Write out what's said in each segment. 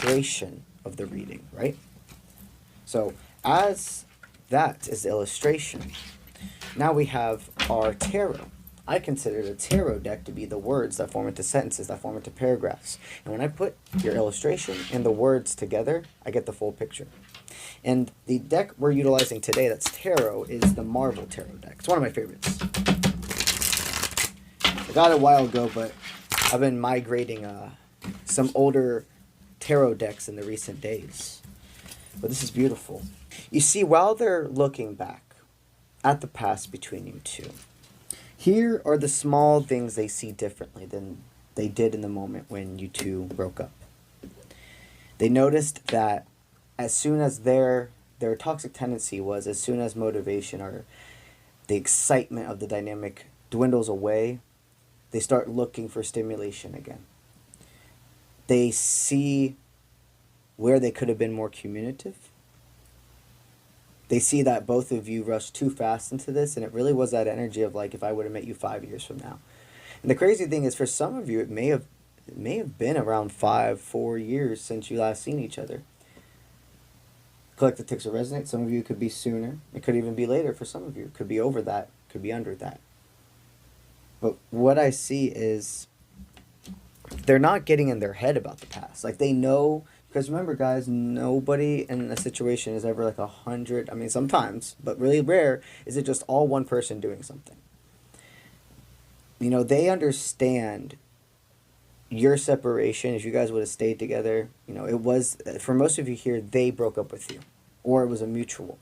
illustration of the reading, right? So as that is the illustration, now we have our tarot. I consider the tarot deck to be the words that form into sentences, that form into paragraphs. And when I put your illustration and the words together, I get the full picture. And the deck we're utilizing today that's tarot is the Marvel Tarot deck. It's one of my favorites. I got it a while ago, but I've been migrating some older tarot decks in the recent days. But this is beautiful. You see, while they're looking back at the past between you two, here are the small things they see differently than they did in the moment when you two broke up. They noticed that as soon as their toxic tendency was, as soon as motivation or the excitement of the dynamic dwindles away, they start looking for stimulation again. They see where they could have been more communicative. They see that both of you rushed too fast into this, and it really was that energy of like, if I would have met you 5 years from now. And the crazy thing is, for some of you, it may have been around 4 years since you last seen each other. Collective ticks will resonate. Some of you could be sooner. It could even be later for some of you. It could be over that. It could be under that. But what I see is they're not getting in their head about the past. Like, they know. Because remember, guys, nobody in a situation is ever like 100. I mean, sometimes, but really rare is it just all one person doing something. You know, they understand your separation. If you guys would have stayed together, you know, it was, for most of you here, they broke up with you. Or it was a mutual.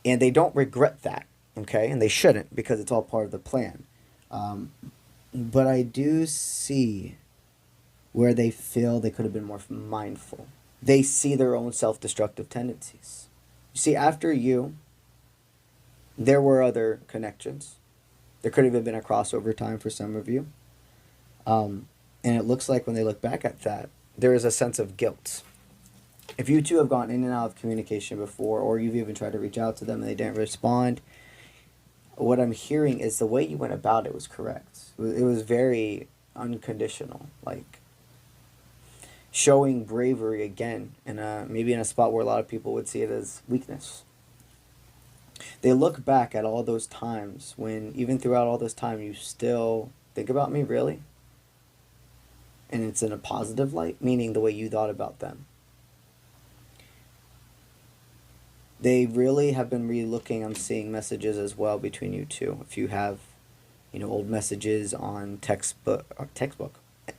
And they don't regret that, okay? And they shouldn't, because it's all part of the plan. But I do see where they feel they could have been more mindful. They see their own self-destructive tendencies. You see, after you, there were other connections. There could have been a crossover time for some of you. And it looks like when they look back at that, there is a sense of guilt. If you two have gone in and out of communication before, or you've even tried to reach out to them and they didn't respond, what I'm hearing is the way you went about it was correct. It was very unconditional, like showing bravery again, and maybe in a spot where a lot of people would see it as weakness. They look back at all those times when, even throughout all this time, you still think about me, really? And it's in a positive light, meaning the way you thought about them. They really have been re-looking. I'm seeing messages as well between you two. If you have, you know, old messages on textbook,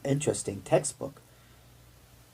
interesting textbook.